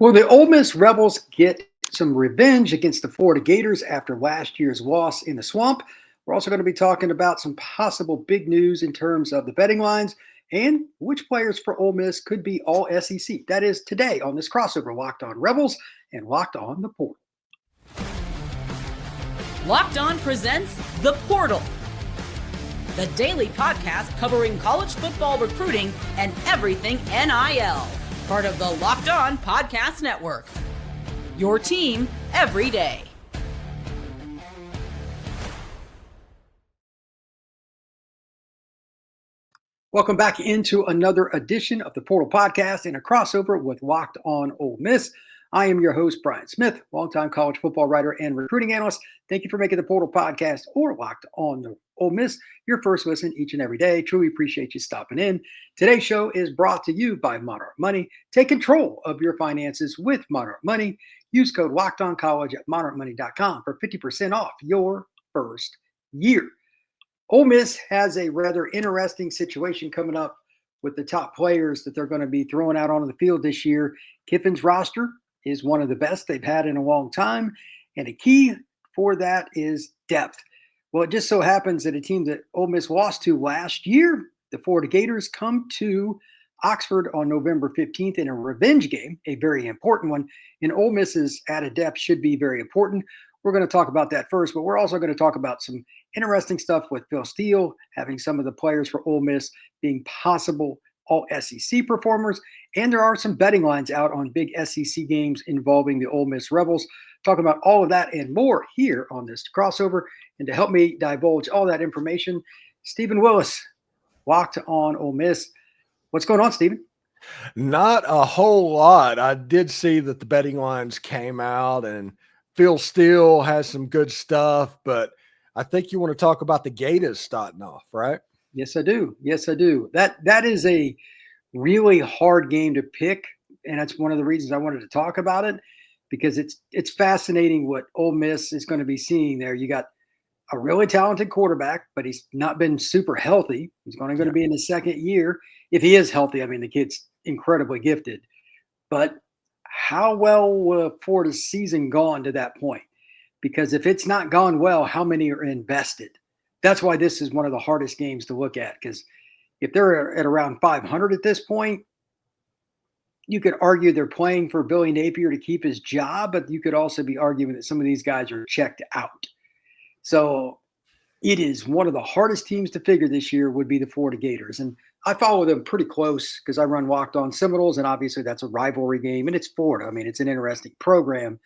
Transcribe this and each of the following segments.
Will the Ole Miss Rebels get some revenge against the Florida Gators after last year's loss in the swamp? We're also going to be talking about some possible big news in terms of the betting lines and which players for Ole Miss could be all SEC. That is today on this crossover, Locked On Rebels and Locked On the Portal. Locked On presents The Portal, the daily podcast covering college football recruiting and everything NIL. Part of the Locked On Podcast Network. Your team every day. Welcome back into another edition of the Portal Podcast and a crossover with Locked On Ole Miss. I am your host, Brian Smith, longtime college football writer and recruiting analyst. Thank you for making the Portal Podcast or Locked On the Ole Miss your first listen each and every day. Truly appreciate you stopping in. Today's show is brought to you by Monarch Money. Take control of your finances with Monarch Money. Use code LOCKEDONCollege at monarchmoney.com for 50% off your first year. Ole Miss has a rather interesting situation coming up with the top players that they're going to be throwing out onto the field this year. Kiffin's roster is one of the best they've had in a long time, and a key for that is depth. Well, it just so happens that a team that Ole Miss lost to last year, the Florida Gators, come to Oxford on November 15th in a revenge game, a very important one, and Ole Miss's added depth should be very important. We're going to talk about that first, but we're also going to talk about some interesting stuff with Phil Steele, having some of the players for Ole Miss being possible all SEC performers, and there are some betting lines out on big SEC games involving the Ole Miss Rebels. Talking about all of that and more here on this crossover. And to help me divulge all that information, Steven Willis, Locked On Ole Miss. What's going on, Steven? Not a whole lot. I did see that the betting lines came out, and Phil Steele has some good stuff, but I think you want to talk about the Gators starting off, right? Yes, I do. Yes, I do. That is a really hard game to pick, and that's one of the reasons I wanted to talk about it, because it's fascinating what Ole Miss is going to be seeing there. You got a really talented quarterback, but he's not been super healthy. He's going to be in his second year. If he is healthy, I mean, the kid's incredibly gifted. But how well will Florida's season gone to that point? Because if it's not gone well, how many are invested? That's why this is one of the hardest games to look at, because if they're at around 500 at this point, you could argue they're playing for Billy Napier to keep his job, but you could also be arguing that some of these guys are checked out. So it is one of the hardest teams to figure this year would be the Florida Gators. And I follow them pretty close because I run Locked On Seminoles, and obviously that's a rivalry game, and it's Florida. I mean, it's an interesting program.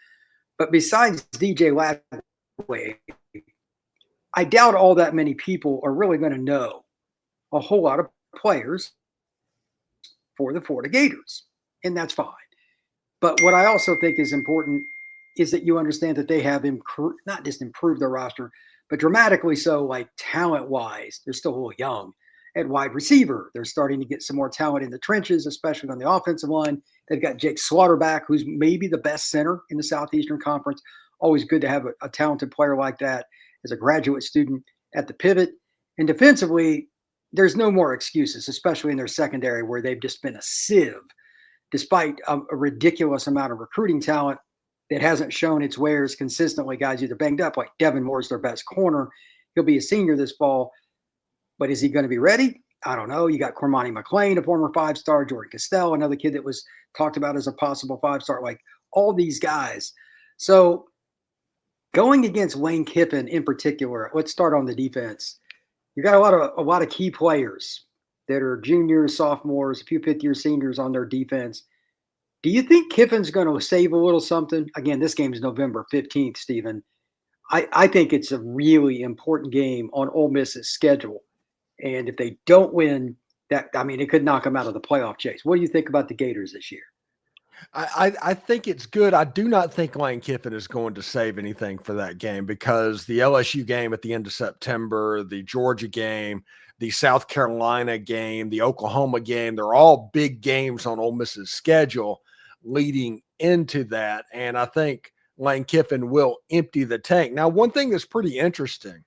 But besides DJ Ladway, I doubt all that many people are really going to know a whole lot of players for the Florida Gators, and that's fine. But what I also think is important is that you understand that they have not just improved their roster, but dramatically so, like talent-wise. They're still a little young. At wide receiver, they're starting to get some more talent in the trenches, especially on the offensive line. They've got Jake Slaughter back, who's maybe the best center in the Southeastern Conference. Always good to have a talented player like that as a graduate student at the pivot. And defensively, there's no more excuses, especially in their secondary, where they've just been a sieve, despite a ridiculous amount of recruiting talent that hasn't shown its wares consistently. Guys either banged up, like Devin Moore's their best corner. He'll be a senior this fall, but is he going to be ready? I don't know. You got Cormani McClain, a former five-star, Jordan Castell, another kid that was talked about as a possible five-star, like all these guys. So going against Lane Kiffin in particular, let's start on the defense. You got a lot of key players that are juniors, sophomores, a few fifth-year seniors on their defense. Do you think Kiffin's going to save a little something? Again, this game is November 15th, Stephen. I think it's a really important game on Ole Miss's schedule. And if they don't win, it could knock them out of the playoff chase. What do you think about the Gators this year? I think it's good. I do not think Lane Kiffin is going to save anything for that game, because the LSU game at the end of September, the Georgia game, the South Carolina game, the Oklahoma game, they're all big games on Ole Miss's schedule leading into that. And I think Lane Kiffin will empty the tank. Now, one thing that's pretty interesting,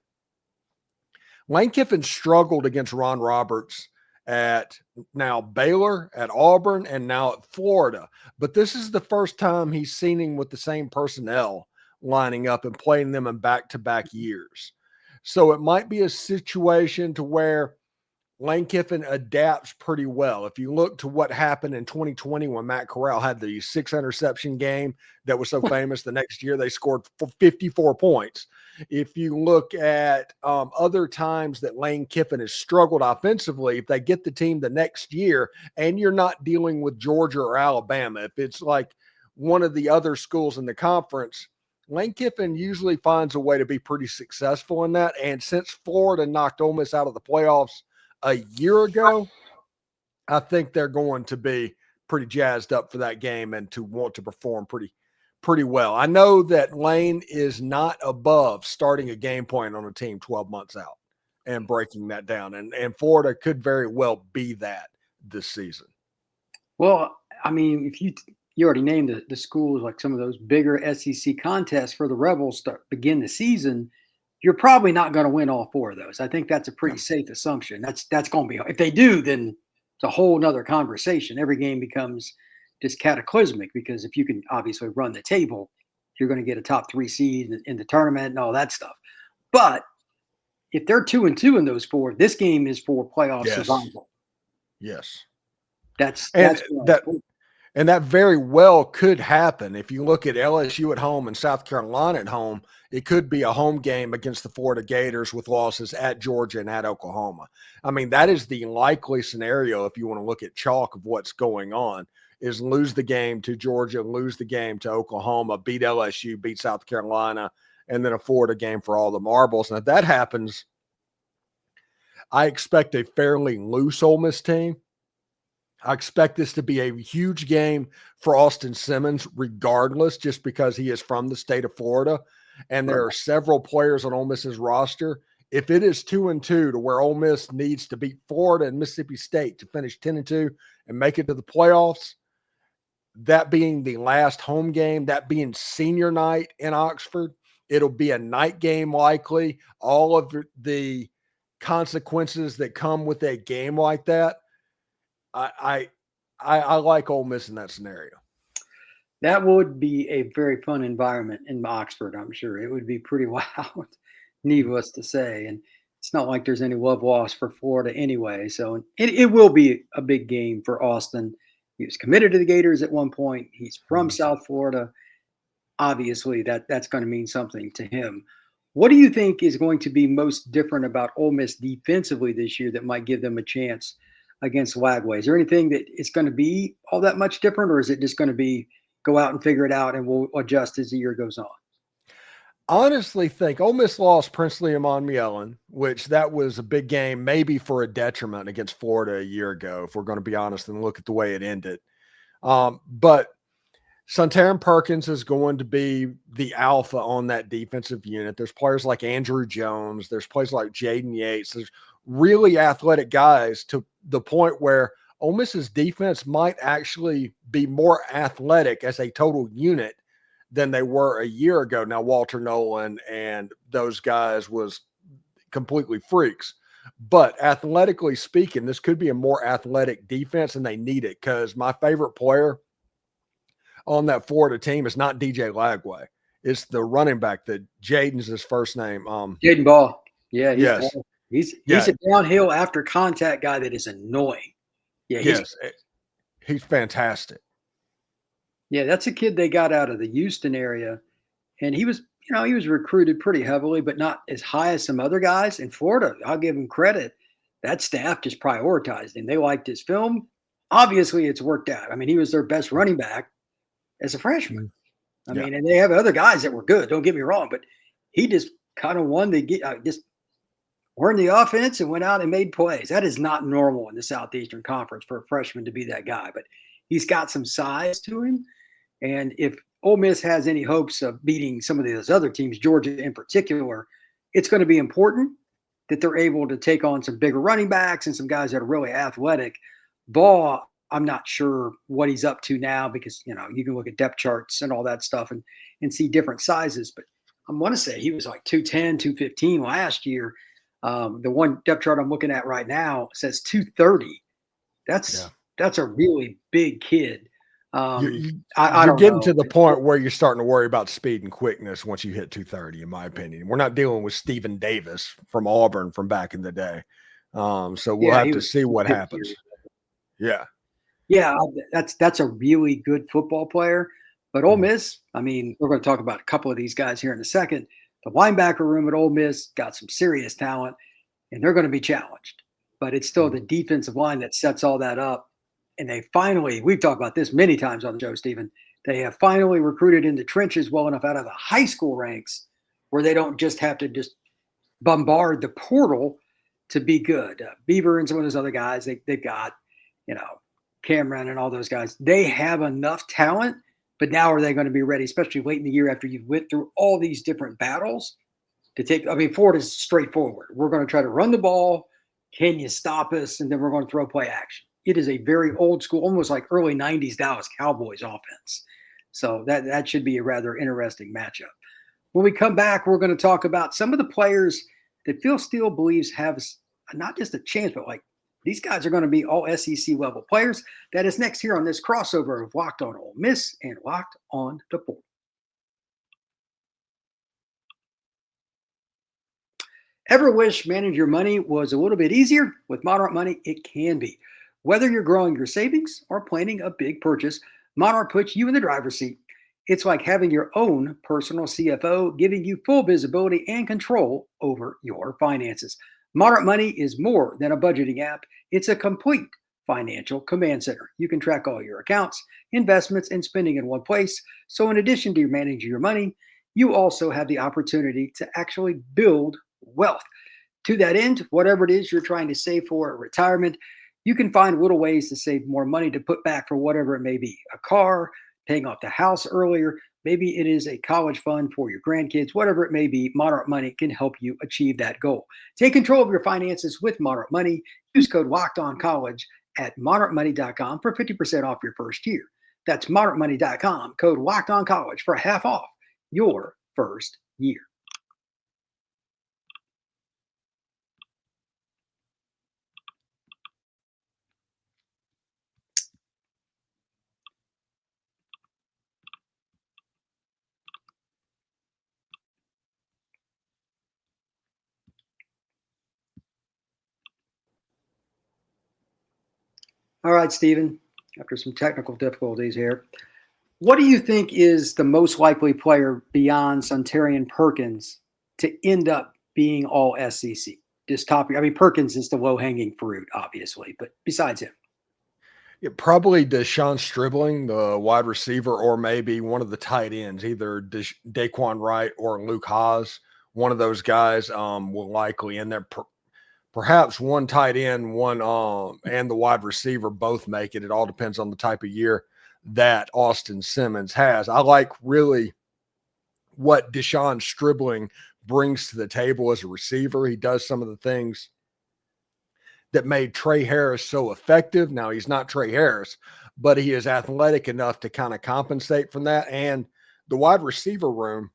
Lane Kiffin struggled against Ron Roberts at now Baylor, at Auburn, and now at Florida. But this is the first time he's seen him with the same personnel lining up and playing them in back-to-back years. So it might be a situation to where Lane Kiffin adapts pretty well. If you look to what happened in 2020 when Matt Corral had the 6-interception game that was so famous, the next year they scored 54 points. If you look at other times that Lane Kiffin has struggled offensively, if they get the team the next year and you're not dealing with Georgia or Alabama, if it's like one of the other schools in the conference, Lane Kiffin usually finds a way to be pretty successful in that. And since Florida knocked Ole Miss out of the playoffs a year ago, I think they're going to be pretty jazzed up for that game and to want to perform pretty well. I know that Lane is not above starting a game plan on a team 12 months out and breaking that down. And Florida could very well be that this season. Well, I mean, if you already named the schools, like some of those bigger SEC contests for the Rebels to begin the season, you're probably not going to win all four of those. I think that's a pretty safe assumption. That's going to be, if they do, then it's a whole nother conversation. Every game becomes just cataclysmic because if you can obviously run the table, you're going to get a top 3 seed in the tournament and all that stuff. But if they're 2-2 in those four, this game is for playoff survival. Yes. And that very well could happen. If you look at LSU at home and South Carolina at home, it could be a home game against the Florida Gators with losses at Georgia and at Oklahoma. I mean, that is the likely scenario if you want to look at chalk of what's going on, is lose the game to Georgia, lose the game to Oklahoma, beat LSU, beat South Carolina, and then a Florida game for all the marbles. And if that happens, I expect a fairly loose Ole Miss team. I expect this to be a huge game for Austin Simmons, regardless, just because he is from the state of Florida. And there are several players on Ole Miss's roster. If it is 2-2 to where Ole Miss needs to beat Florida and Mississippi State to finish 10-2 and make it to the playoffs, that being the last home game, that being senior night in Oxford, it'll be a night game likely. All of the consequences that come with a game like that, I like Ole Miss in that scenario. that would be a very fun environment in Oxford, I'm sure. It would be pretty wild, needless to say. And it's not like there's any love lost for Florida anyway. So it will be a big game for Austin. He was committed to the Gators at one point. He's from South Florida. Obviously, that's going to mean something to him. What do you think is going to be most different about Ole Miss defensively this year that might give them a chance against Lagway? Is there anything that it's going to be all that much different, or is it just going to be go out and figure it out and we'll adjust as the year goes on? Honestly think Ole Miss lost Princely Amon Mielen, which that was a big game, maybe for a detriment against Florida a year ago, if we're going to be honest and look at the way it ended. But Suntarine Perkins is going to be the alpha on that defensive unit. There's players like Andrew Jones. There's players like Jaden Yates. There's really athletic guys to the point where Ole Miss's defense might actually be more athletic as a total unit than they were a year ago. Now, Walter Nolan and those guys was completely freaks. But athletically speaking, this could be a more athletic defense, and they need it because my favorite player on that Florida team is not DJ Lagway. It's the running back that Jaden's his first name. Jaden Ball. Yeah. Yes. He's a downhill after contact guy that is annoying. Yeah. He's fantastic. Yeah. That's a kid they got out of the Houston area. And he was recruited pretty heavily, but not as high as some other guys in Florida. I'll give him credit. That staff just prioritized him. They liked his film. Obviously, it's worked out. I mean, he was their best running back as a freshman. I mean, and they have other guys that were good. Don't get me wrong, but he just kind of won just learned the offense and went out and made plays. That is not normal in the Southeastern Conference for a freshman to be that guy, but he's got some size to him. And if Ole Miss has any hopes of beating some of those other teams, Georgia in particular, it's going to be important that they're able to take on some bigger running backs and some guys that are really athletic. Ball, I'm not sure what he's up to now because, you can look at depth charts and all that stuff and see different sizes. But I want to say he was like 210, 215 last year. The one depth chart I'm looking at right now says 230. That's a really big kid. You, Um, you, I you're don't getting to know. the point where you're starting to worry about speed and quickness once you hit 230, in my opinion. We're not dealing with Stephen Davis from Auburn from back in the day. So we'll Yeah, have he to was see what 250. happens. Yeah. Yeah, that's a really good football player. But Ole Mhm. Miss, I mean, we're going to talk about a couple of these guys here in a second. The linebacker room at Ole Miss got some serious talent, and they're going to be challenged. But it's still the Mhm. defensive line that sets all that up. And they finally, we've talked about this many times on the show, Stephen. They have finally recruited in the trenches well enough out of the high school ranks where they don't just have to just bombard the portal to be good. Beaver and some of those other guys, they've got, you know, Cameron and all those guys. They have enough talent, but now are they going to be ready, especially late in the year after you've went through all these different battles to take? I mean, Ford is straightforward. We're going to try to run the ball. Can you stop us? And then we're going to throw play action. It is a very old school, almost like early 90s Dallas Cowboys offense. So that should be a rather interesting matchup. When we come back, we're going to talk about some of the players that Phil Steele believes have not just a chance, but like these guys are going to be all SEC level players. That is next here on this crossover of Locked on Ole Miss and Locked on the Board. Ever wish managing your money was a little bit easier? With Monarch Money, it can be. Whether you're growing your savings or planning a big purchase, Monarch puts you in the driver's seat. It's like having your own personal CFO, giving you full visibility and control over your finances. Monarch Money is more than a budgeting app, it's a complete financial command center. You can track all your accounts, investments, and spending in one place. So, in addition to managing your money, you also have the opportunity to actually build wealth. To that end, whatever it is you're trying to save for retirement, you can find little ways to save more money to put back for whatever it may be: a car, paying off the house earlier. Maybe it is a college fund for your grandkids, whatever it may be. Monarch Money can help you achieve that goal. Take control of your finances with Monarch Money. Use code Locked On College at monarchmoney.com for 50% off your first year. That's monarchmoney.com, code Locked On College for half off your first year. All right, Stephen, after some technical difficulties here, what do you think is the most likely player beyond Suntarine Perkins to end up being all SEC? This topic, I mean, Perkins is the low hanging fruit, obviously, but besides him. Yeah, probably Deshaun Stribling, the wide receiver, or maybe one of the tight ends, either Dae'Quan Wright or Luke Haas. One of those guys will likely in there. Perhaps one tight end, one and the wide receiver both make it. It all depends on the type of year that Austin Simmons has. I like really what Deshaun Stribling brings to the table as a receiver. He does some of the things that made Trey Harris so effective. Now, he's not Trey Harris, but he is athletic enough to kind of compensate from that. And the wide receiver room,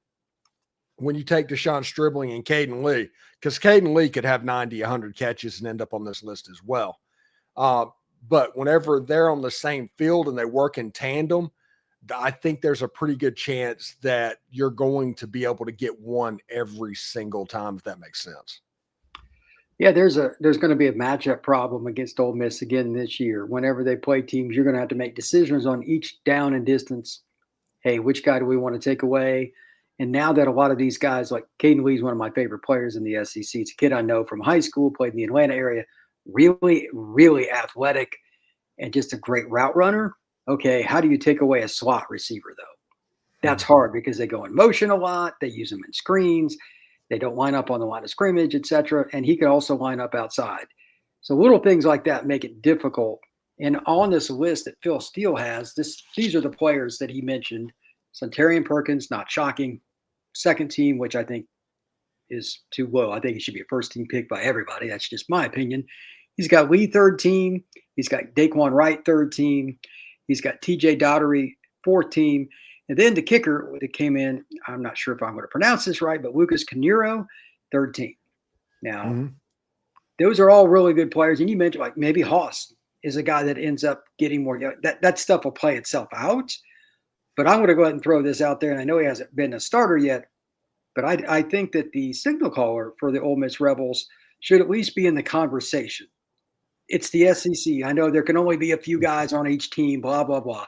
when you take Deshaun Stribling and Cayden Lee, because Cayden Lee could have 90, 100 catches and end up on this list as well. But whenever they're on the same field and they work in tandem, I think there's a pretty good chance that you're going to be able to get one every single time, if that makes sense. Yeah, there's going to be a matchup problem against Ole Miss again this year. Whenever they play teams, you're going to have to make decisions on each down and distance. Hey, which guy do we want to take away? And now that a lot of these guys, like Cayden Lee is one of my favorite players in the SEC. It's a kid I know from high school, played in the Atlanta area, really, really athletic and just a great route runner. Okay, how do you take away a slot receiver, though? That's hard because they go in motion a lot. They use them in screens. They don't line up on the line of scrimmage, etc. And he can also line up outside. So little things like that make it difficult. And on this list that Phil Steele has, these are the players that he mentioned. Suntarine Perkins, not shocking. Second team, which I think is too low. I think he should be a first team pick by everybody. That's just my opinion. He's got Lee third team. He's got Dae'Quan Wright third team. He's got TJ Daugherty fourth team. And then the kicker that came in, I'm not sure if I'm going to pronounce this right, but Lucas Canero, third team. Now, those are all really good players. And you mentioned like maybe Haas is a guy that ends up getting more. That stuff will play itself out. But I'm going to go ahead and throw this out there. And I know he hasn't been a starter yet, but I think that the signal caller for the Ole Miss Rebels should at least be in the conversation. It's the SEC. I know there can only be a few guys on each team, blah, blah, blah.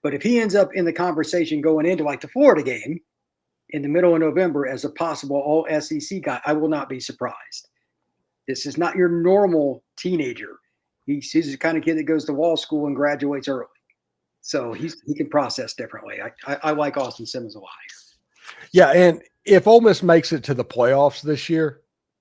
But if he ends up in the conversation going into like the Florida game in the middle of November as a possible all SEC guy, I will not be surprised. This is not your normal teenager. He's the kind of kid that goes to wall school and graduates early. So he can process differently. I like Austin Simmons a lot. Yeah, and if Ole Miss makes it to the playoffs this year,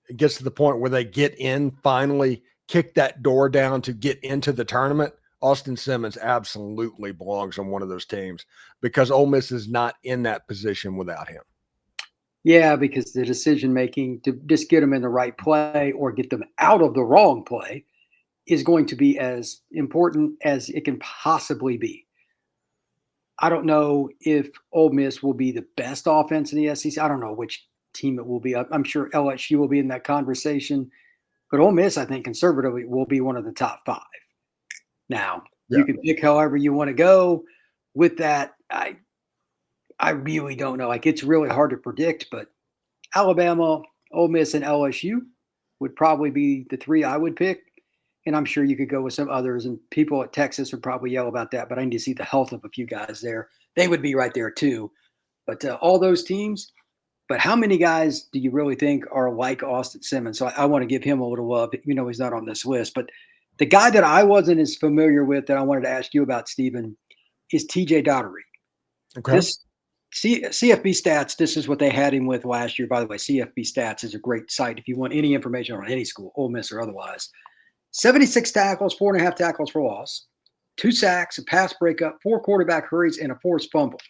it gets to the point where they get in, finally kick that door down to get into the tournament, Austin Simmons absolutely belongs on one of those teams because Ole Miss is not in that position without him. Yeah, because the decision-making to just get them in the right play or get them out of the wrong play is going to be as important as it can possibly be. I don't know if Ole Miss will be the best offense in the SEC. I don't know which team it will be. I'm sure LSU will be in that conversation. But Ole Miss, I think, conservatively, will be one of the top 5. Now, you can pick however you want to go with that. I really don't know. Like, it's really hard to predict, but Alabama, Ole Miss, and LSU would probably be the 3 I would pick. And I'm sure you could go with some others, and people at Texas would probably yell about that, but I need to see the health of a few guys there. They would be right there too. But all those teams, but how many guys do you really think are like Austin Simmons? So I want to give him a little love. You know, he's not on this list, but the guy that I wasn't as familiar with that I wanted to ask you about, Steven, is TJ Daugherty. Okay. This CFB Stats, this is what they had him with last year. By the way, CFB Stats is a great site if you want any information on any school, Ole Miss or otherwise. 76 tackles, 4.5 tackles for loss, 2 sacks, a pass breakup, 4 quarterback hurries, and a forced fumble.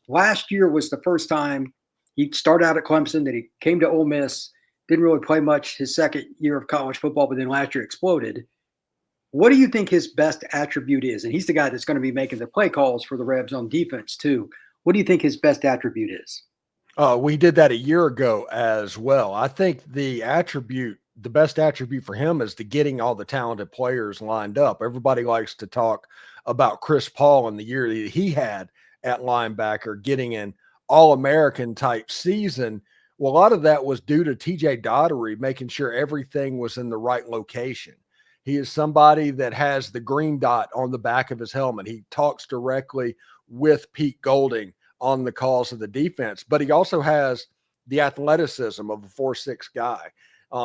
Last year was the first time he started out at Clemson, that he came to Ole Miss, didn't really play much his second year of college football, but then last year exploded. What do you think his best attribute is? And he's the guy that's going to be making the play calls for the Rebs on defense too. What do you think his best attribute is? We did that a year ago as well. I think the best attribute for him is the getting all the talented players lined up. Everybody likes to talk about Chris Paul and the year that he had at linebacker, getting an All-American type season. Well, a lot of that was due to TJ Daugherty making sure everything was in the right location. He is somebody that has the green dot on the back of his helmet. He talks directly with Pete Golding on the calls of the defense, but he also has the athleticism of a 4'6" guy.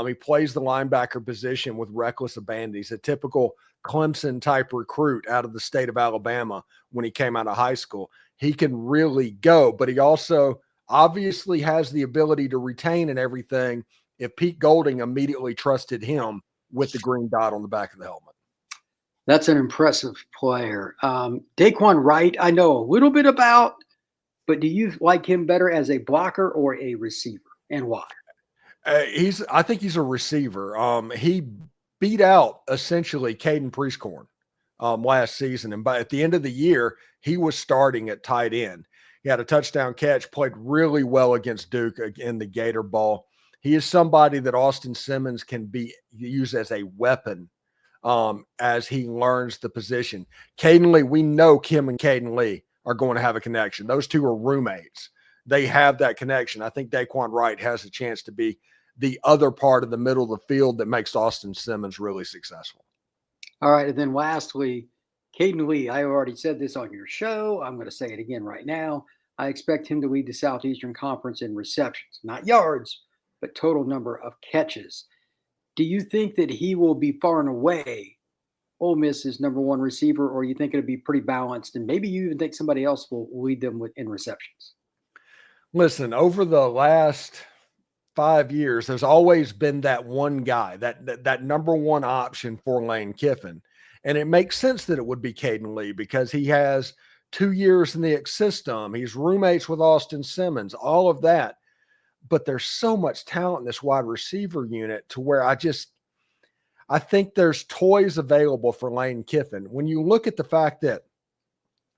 He plays the linebacker position with reckless abandon. He's a typical Clemson type recruit out of the state of Alabama when he came out of high school. He can really go, but he also obviously has the ability to retain and everything if Pete Golding immediately trusted him with the green dot on the back of the helmet. That's an impressive player. Dae'Quan Wright, I know a little bit about, but do you like him better as a blocker or a receiver, and why? I think he's a receiver. He beat out essentially Caden Prieskorn last season. And at the end of the year, he was starting at tight end. He had a touchdown catch, played really well against Duke in the Gator Bowl. He is somebody that Austin Simmons can be used as a weapon as he learns the position. Cayden Lee, we know Kim and Cayden Lee are going to have a connection. Those two are roommates. They have that connection. I think Dae'Quan Wright has a chance to be the other part of the middle of the field that makes Austin Simmons really successful. All right. And then lastly, Cayden Lee, I already said this on your show. I'm going to say it again right now. I expect him to lead the Southeastern Conference in receptions, not yards, but total number of catches. Do you think that he will be far and away Ole Miss's number 1 receiver, or you think it'll be pretty balanced, and maybe you even think somebody else will lead them in receptions? Listen, over the last 5 years, there's always been that one guy, that number 1 option for Lane Kiffin. And it makes sense that it would be Cayden Lee because he has 2 years in the system. He's roommates with Austin Simmons, all of that. But there's so much talent in this wide receiver unit to where I think there's toys available for Lane Kiffin. When you look at the fact that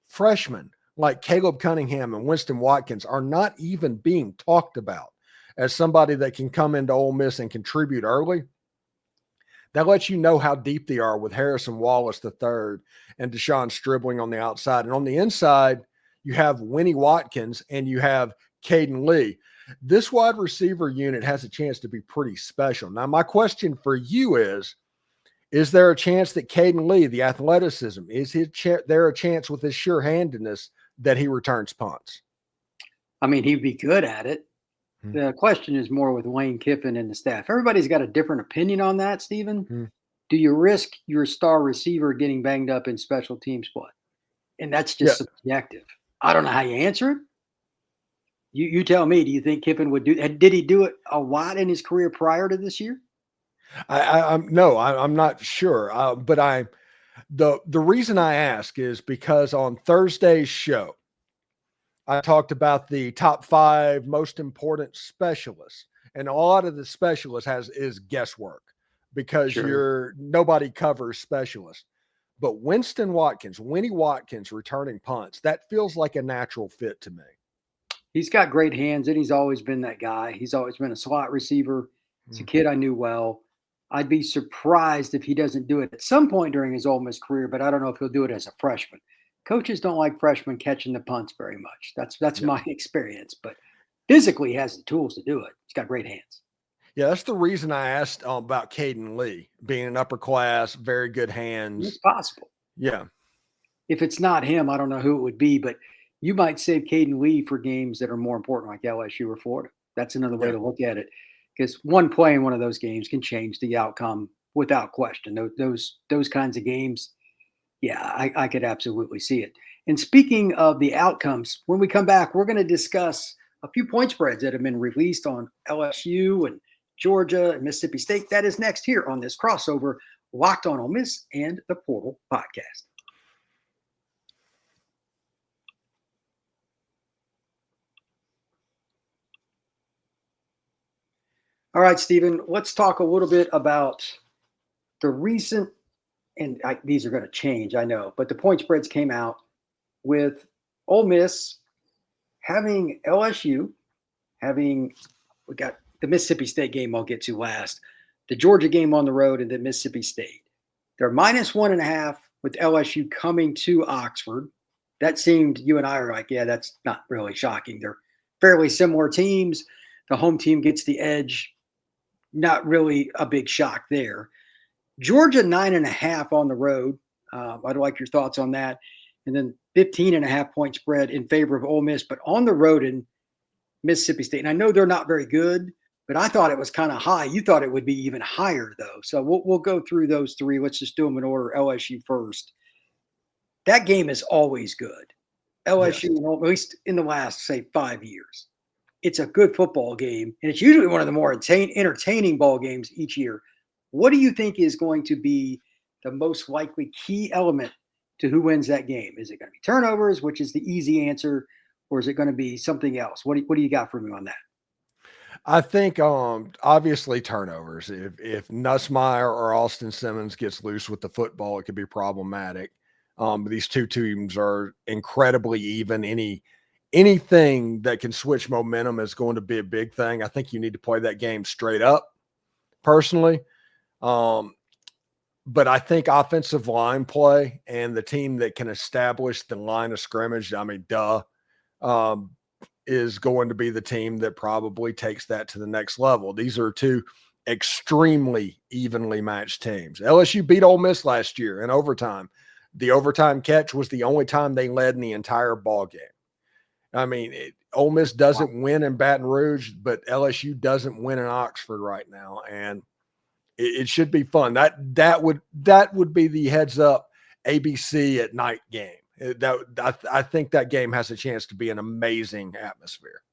freshmen like Caleb Cunningham and Winston Watkins are not even being talked about as somebody that can come into Ole Miss and contribute early, that lets you know how deep they are with Harrison Wallace III and Deshaun Stribling on the outside. And on the inside, you have Winnie Watkins and you have Cayden Lee. This wide receiver unit has a chance to be pretty special. Now, my question for you is there a chance that Cayden Lee, the athleticism, there a chance with his sure-handedness that he returns punts? I mean, he'd be good at it. The question is more with Wayne Kiffin and the staff. Everybody's got a different opinion on that, Steven. Do you risk your star receiver getting banged up in special teams play? And that's just subjective. I don't know how you answer it. You tell me, do you think Kiffin would do that? Did he do it a lot in his career prior to this year? I'm not sure. But the reason I ask is because on Thursday's show, I talked about the top 5 most important specialists, and a lot of the specialists is guesswork because nobody covers specialists. But Winnie Watkins returning punts, that feels like a natural fit to me. He's got great hands, and he's always been that guy. He's always been a slot receiver. It's a kid I knew well. I'd be surprised if he doesn't do it at some point during his Ole Miss career, but I don't know if he'll do it as a freshman. Coaches don't like freshmen catching the punts very much. That's my experience. But physically, he has the tools to do it. He's got great hands. Yeah, that's the reason I asked about Cayden Lee being an upper class, very good hands. It's possible. Yeah. If it's not him, I don't know who it would be, but you might save Cayden Lee for games that are more important, like LSU or Florida. That's another way to look at it, because one play in one of those games can change the outcome without question. Those kinds of games, I could absolutely see it. And speaking of the outcomes, when we come back, we're going to discuss a few point spreads that have been released on LSU and Georgia and Mississippi State. That is next here on this crossover, Locked on Ole Miss and the Portal podcast. All right, Steven, let's talk a little bit about the recent, and these are going to change, I know, but the point spreads came out with Ole Miss having LSU, we got the Mississippi State game I'll get to last, the Georgia game on the road, and then Mississippi State. They're -1.5 with LSU coming to Oxford. That seemed, you and I are like, that's not really shocking. They're fairly similar teams. The home team gets the edge. Not really a big shock there. Georgia 9.5 on the road. I'd like your thoughts on that. And then 15.5 point spread in favor of Ole Miss, but on the road in Mississippi State. And I know they're not very good, but I thought it was kind of high. You thought it would be even higher, though. So we'll go through those 3. Let's just do them in order. LSU first. That game is always good. LSU, at least in the last, say, 5 years. It's a good football game, and it's usually one of the more entertaining ball games each year. What do you think is going to be the most likely key element to who wins that game? Is it going to be turnovers, which is the easy answer, or is it going to be something else? What do you got for me on that? I think obviously turnovers. If Nussmeier or Austin Simmons gets loose with the football, it could be problematic. These two teams are incredibly even. Anything that can switch momentum is going to be a big thing. I think you need to play that game straight up, personally. But I think offensive line play and the team that can establish the line of scrimmage, is going to be the team that probably takes that to the next level. These are two extremely evenly matched teams. LSU beat Ole Miss last year in overtime. The overtime catch was the only time they led in the entire ball game. I mean, Ole Miss doesn't win in Baton Rouge, but LSU doesn't win in Oxford right now, and it should be fun. That would be the heads up ABC at night game. I think that game has a chance to be an amazing atmosphere.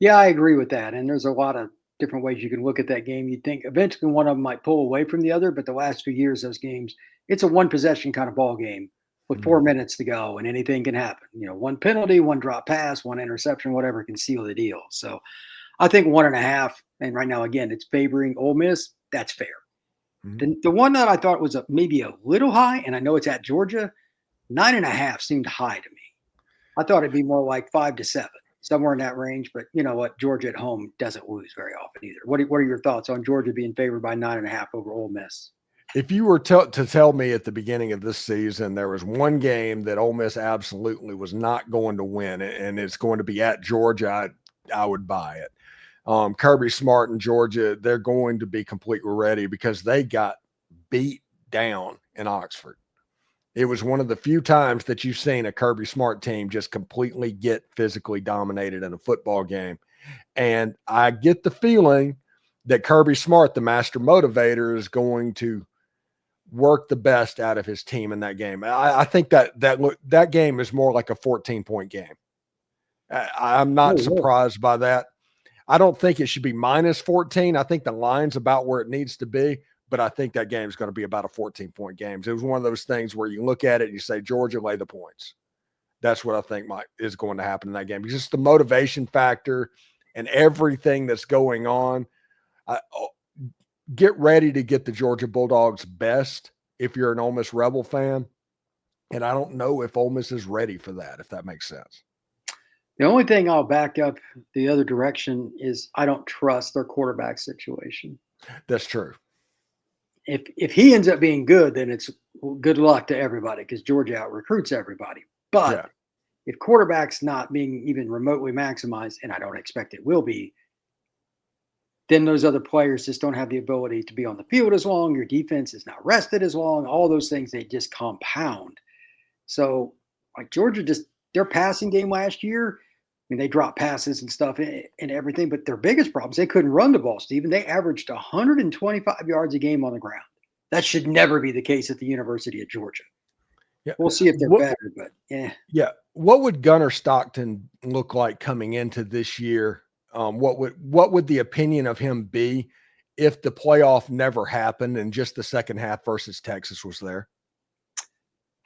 Yeah, I agree with that. And there's a lot of different ways you can look at that game. You'd think eventually one of them might pull away from the other, but the last few years, those games, it's a one possession kind of ball game with 4 minutes to go, and anything can happen. One penalty, one drop pass, one interception, whatever can seal the deal. So I think 1.5, and right now, again, it's favoring Ole Miss. That's fair. The one that I thought was maybe a little high, and I know it's at Georgia, 9.5 seemed high to me. I thought it'd be more like 5 to 7. somewhere in that range. But you know what? Georgia at home doesn't lose very often either. What are your thoughts on Georgia being favored by 9.5 over Ole Miss? If you were to tell me at the beginning of this season there was one game that Ole Miss absolutely was not going to win, and it's going to be at Georgia, I would buy it. Kirby Smart and Georgia, they're going to be completely ready because they got beat down in Oxford. It was one of the few times that you've seen a Kirby Smart team just completely get physically dominated in a football game. And I get the feeling that Kirby Smart, the master motivator, is going to work the best out of his team in that game. I think that game is more like a 14-point game. I'm not surprised by that. I don't think it should be minus 14. I think the line's about where it needs to be, but I think that game is going to be about a 14-point game. It was one of those things where you look at it and you say, Georgia, lay the points. That's what I think is going to happen in that game. Just the motivation factor and everything that's going on. Get ready to get the Georgia Bulldogs best if you're an Ole Miss Rebel fan. And I don't know if Ole Miss is ready for that, if that makes sense. The only thing I'll back up the other direction is I don't trust their quarterback situation. That's true. If he ends up being good, then it's good luck to everybody because Georgia out recruits everybody. But if quarterback's not being even remotely maximized, and I don't expect it will be, then those other players just don't have the ability to be on the field as long. Your defense is not rested as long. All those things, they just compound. So, like Georgia, just their passing game last year, I mean, they dropped passes and stuff and everything, but their biggest problems, they couldn't run the ball, Steven. They averaged 125 yards a game on the ground. That should never be the case at the University of Georgia. Yeah. We'll see if they're better, but yeah. Yeah. What would Gunnar Stockton look like coming into this year? What would the opinion of him be if the playoff never happened and just the second half versus Texas was there?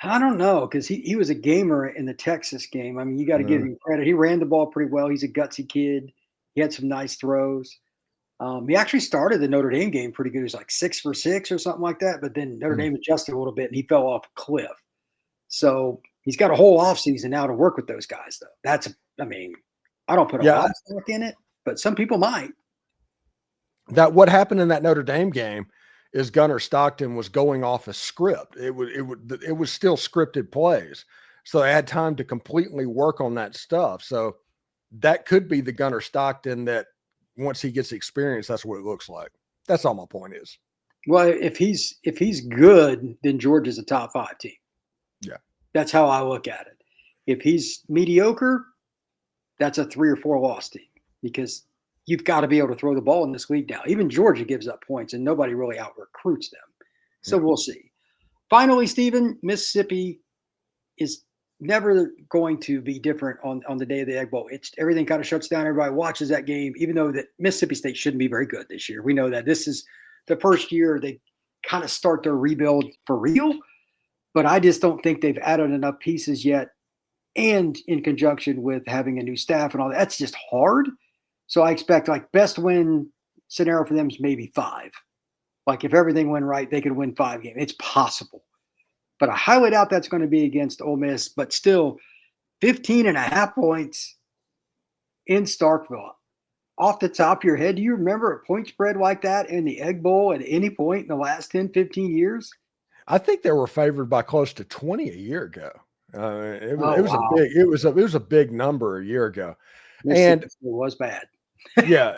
I don't know, because he was a gamer in the Texas game. I mean, you got to give him credit. He ran the ball pretty well. He's a gutsy kid. He had some nice throws. He actually started the Notre Dame game pretty good. He was like 6 for 6 or something like that. But then Notre Dame adjusted a little bit, and he fell off a cliff. So he's got a whole offseason now to work with those guys, though. I don't put a lot of stock in it, but some people might. What happened in that Notre Dame game is Gunnar Stockton was going off a script. It was still scripted plays. So they had time to completely work on that stuff. So that could be the Gunnar Stockton that once he gets experience, that's what it looks like. That's all my point is. Well, if he's good, then Georgia's a top 5 team. Yeah. That's how I look at it. If he's mediocre, that's a 3 or 4 loss team because you've got to be able to throw the ball in this league now. Even Georgia gives up points, and nobody really out-recruits them. So we'll see. Finally, Steven, Mississippi is never going to be different on the day of the Egg Bowl. Everything kind of shuts down. Everybody watches that game, even though that Mississippi State shouldn't be very good this year. We know that this is the first year they kind of start their rebuild for real, but I just don't think they've added enough pieces yet. And in conjunction with having a new staff and all that's just hard. So I expect like best win scenario for them is maybe 5. Like if everything went right, they could win 5 games. It's possible. But I highly doubt that's going to be against Ole Miss. But still, 15.5 points in Starkville. Off the top of your head, do you remember a point spread like that in the Egg Bowl at any point in the last 10, 15 years? I think they were favored by close to 20 a year ago. It was a big number a year ago. And it was bad. Yeah.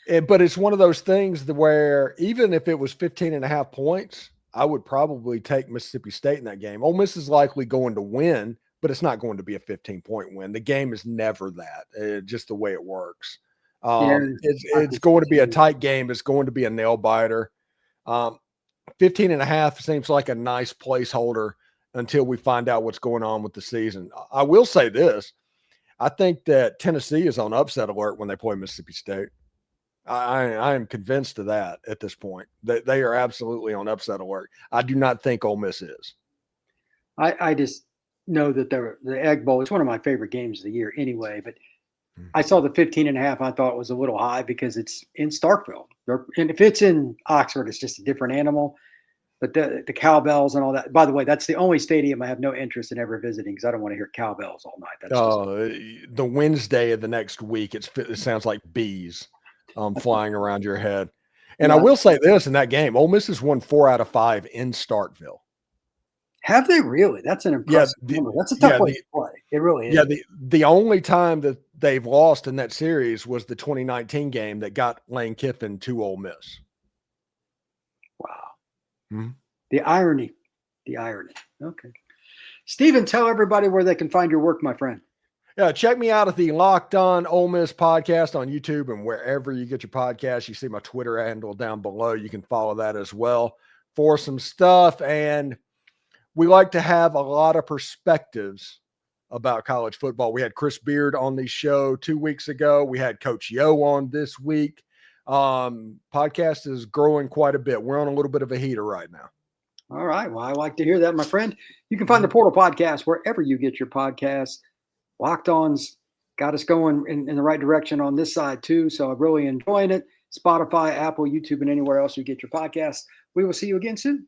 Bad. But it's one of those things where even if it was 15.5 points, I would probably take Mississippi State in that game. Ole Miss is likely going to win, but it's not going to be a 15-point win. The game is never that, just the way it works. It's going to be a tight game. It's going to be a nail biter. 15.5 seems like a nice placeholder until we find out what's going on with the season. I will say this. I think that Tennessee is on upset alert when they play Mississippi State. I am convinced of that at this point. They are absolutely on upset alert. I do not think Ole Miss is. I just know that the Egg Bowl is one of my favorite games of the year anyway, but I saw the 15.5. I thought it was a little high because it's in Starkville. And if it's in Oxford, it's just a different animal. But the cowbells and all that. By the way, that's the only stadium I have no interest in ever visiting because I don't want to hear cowbells all night. That's just, The Wednesday of the next week, it sounds like bees flying around your head. And yeah. I will say this in that game, Ole Miss has won 4 out of 5 in Starkville. Have they really? That's an impressive number. That's a tough place to play. It really is. Yeah, the only time that they've lost in that series was the 2019 game that got Lane Kiffin to Ole Miss. Wow. Hmm. The irony. Okay. Steven, tell everybody where they can find your work, my friend. Yeah, check me out at the Locked On Ole Miss podcast on YouTube and wherever you get your podcast. You see my Twitter handle down below. You can follow that as well for some stuff. And we like to have a lot of perspectives about college football. We had Chris Beard on the show 2 weeks ago. We had Coach Yo on this week. Podcast is growing quite a bit. We're on a little bit of a heater right now. All right. Well, I like to hear that, my friend. You can find the Portal Podcast wherever you get your podcasts. Locked On's got us going in the right direction on this side too. So I'm really enjoying it. Spotify, Apple, YouTube, and anywhere else you get your podcasts. We will see you again soon.